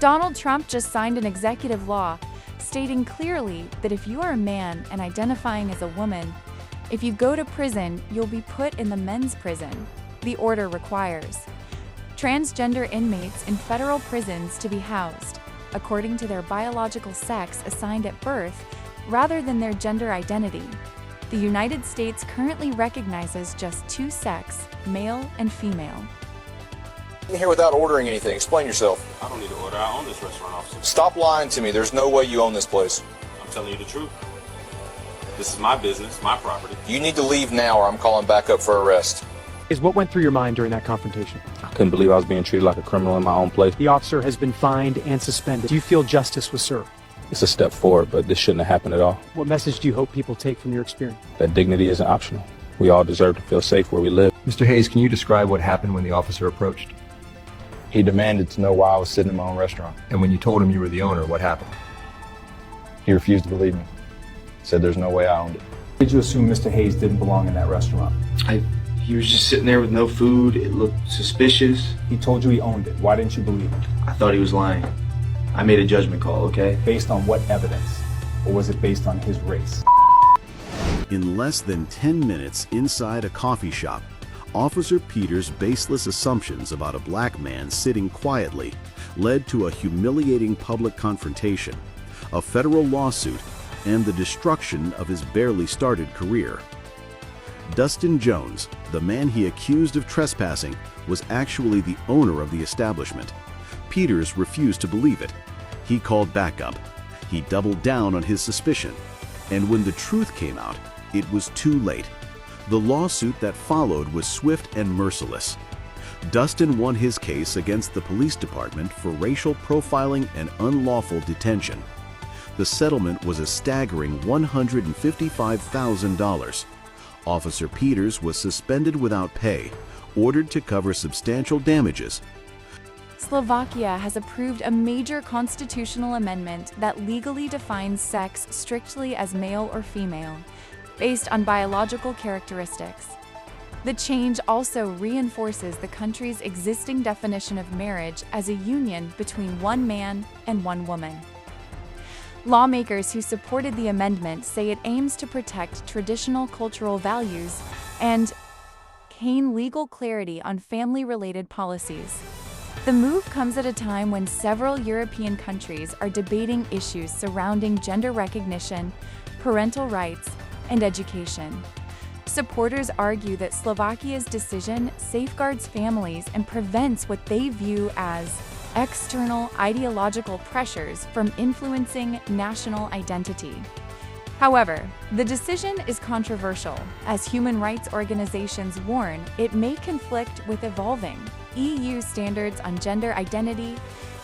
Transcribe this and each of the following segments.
Donald Trump just signed an executive law stating clearly that if you are a man and identifying as a woman, if you go to prison, you'll be put in the men's prison, the order requires. Transgender inmates in federal prisons to be housed according to their biological sex assigned at birth rather than their gender identity. The United States currently recognizes just two sexes, male and female. In here without ordering anything. Explain yourself. I don't need to order. I own this restaurant, officer. Stop lying to me. There's no way you own this place. I'm telling you the truth. This is my business, my property. You need to leave now or I'm calling back up for arrest. What went through your mind during that confrontation? I couldn't believe I was being treated like a criminal in my own place. The officer has been fined and suspended. Do you feel justice was served? It's a step forward, but this shouldn't have happened at all. What message do you hope people take from your experience? That dignity isn't optional. We all deserve to feel safe where we live. Mr. Hayes, can you describe what happened when the officer approached? He demanded to know why I was sitting in my own restaurant. And when you told him you were the owner, what happened? He refused to believe me. Said there's no way I owned it. Did you assume Mr. Hayes didn't belong in that restaurant? He was just sitting there with no food. It looked suspicious. He told you he owned it. Why didn't you believe him? I thought he was lying. I made a judgment call, okay? Based on what evidence? Or was it based on his race? In less than 10 minutes inside a coffee shop, Officer Peters' baseless assumptions about a black man sitting quietly led to a humiliating public confrontation, a federal lawsuit, and the destruction of his barely started career. Dustin Jones, the man he accused of trespassing, was actually the owner of the establishment. Peters refused to believe it. He called backup. He doubled down on his suspicion. And when the truth came out, it was too late. The lawsuit that followed was swift and merciless. Dustin won his case against the police department for racial profiling and unlawful detention. The settlement was a staggering $155,000. Officer Peters was suspended without pay, ordered to cover substantial damages. Slovakia has approved a major constitutional amendment that legally defines sex strictly as male or female, based on biological characteristics. The change also reinforces the country's existing definition of marriage as a union between one man and one woman. Lawmakers who supported the amendment say it aims to protect traditional cultural values and gain legal clarity on family-related policies. The move comes at a time when several European countries are debating issues surrounding gender recognition, parental rights, and education. Supporters argue that Slovakia's decision safeguards families and prevents what they view as external ideological pressures from influencing national identity. However, the decision is controversial, as human rights organizations warn it may conflict with evolving EU standards on gender identity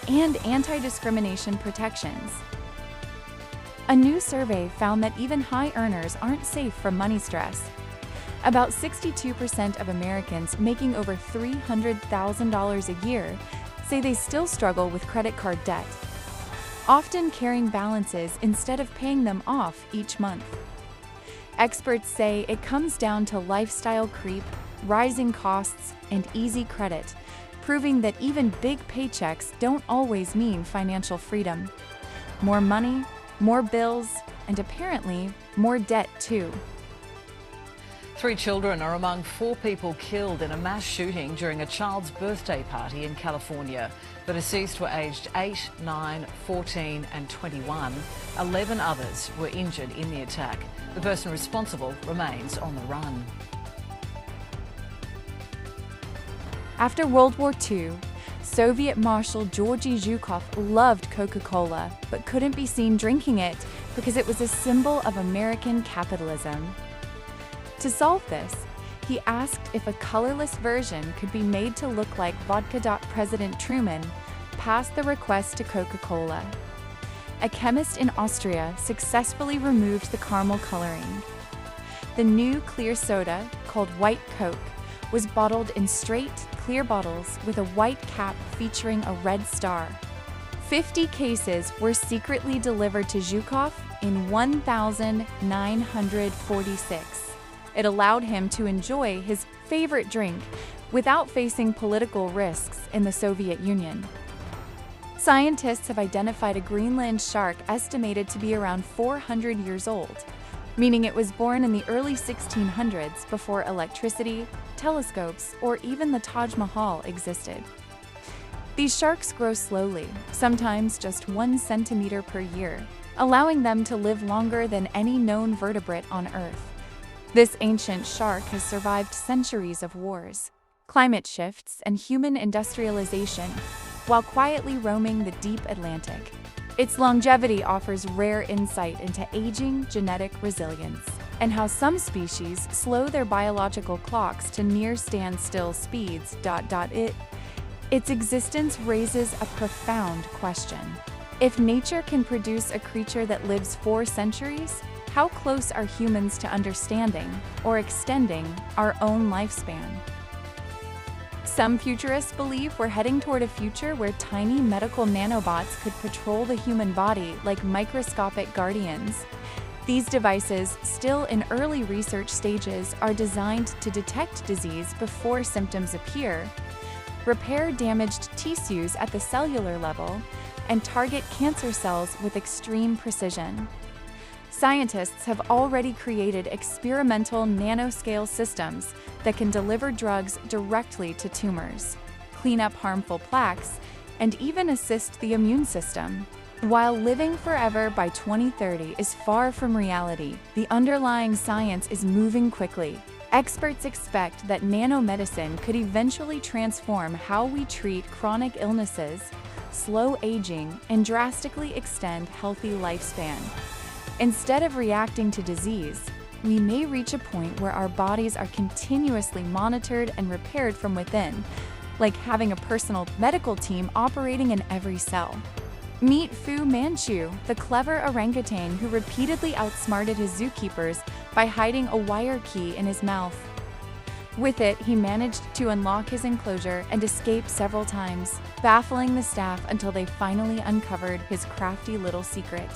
and anti-discrimination protections. A new survey found that even high earners aren't safe from money stress. About 62% of Americans making over $300,000 a year say they still struggle with credit card debt, often carrying balances instead of paying them off each month. Experts say it comes down to lifestyle creep, rising costs, and easy credit, proving that even big paychecks don't always mean financial freedom. More money, more bills, and apparently more debt too. 3 children are among 4 people killed in a mass shooting during a child's birthday party in California. The deceased were aged 8, 9, 14 and 21. 11 others were injured in the attack. The person responsible remains on the run. After World War II, Soviet Marshal Georgy Zhukov loved Coca-Cola, but couldn't be seen drinking it because it was a symbol of American capitalism. To solve this, he asked if a colorless version could be made to look like vodka. President Truman passed the request to Coca-Cola. A chemist in Austria successfully removed the caramel coloring. The new clear soda, called White Coke, was bottled in straight, clear bottles with a white cap featuring a red star. 50 cases were secretly delivered to Zhukov in 1946. It allowed him to enjoy his favorite drink without facing political risks in the Soviet Union. Scientists have identified a Greenland shark estimated to be around 400 years old, meaning it was born in the early 1600s before electricity, telescopes, or even the Taj Mahal existed. These sharks grow slowly, sometimes just 1 centimeter per year, allowing them to live longer than any known vertebrate on Earth. This ancient shark has survived centuries of wars, climate shifts, and human industrialization, while quietly roaming the deep Atlantic. Its longevity offers rare insight into aging, genetic resilience, and how some species slow their biological clocks to near standstill speeds. Its existence raises a profound question. If nature can produce a creature that lives 4 centuries, how close are humans to understanding or extending our own lifespan? Some futurists believe we're heading toward a future where tiny medical nanobots could patrol the human body like microscopic guardians. These devices, still in early research stages, are designed to detect disease before symptoms appear, repair damaged tissues at the cellular level, and target cancer cells with extreme precision. Scientists have already created experimental nanoscale systems that can deliver drugs directly to tumors, clean up harmful plaques, and even assist the immune system. While living forever by 2030 is far from reality, the underlying science is moving quickly. Experts expect that nanomedicine could eventually transform how we treat chronic illnesses, slow aging, and drastically extend healthy lifespan. Instead of reacting to disease, we may reach a point where our bodies are continuously monitored and repaired from within, like having a personal medical team operating in every cell. Meet Fu Manchu, the clever orangutan who repeatedly outsmarted his zookeepers by hiding a wire key in his mouth. With it, he managed to unlock his enclosure and escape several times, baffling the staff until they finally uncovered his crafty little secret.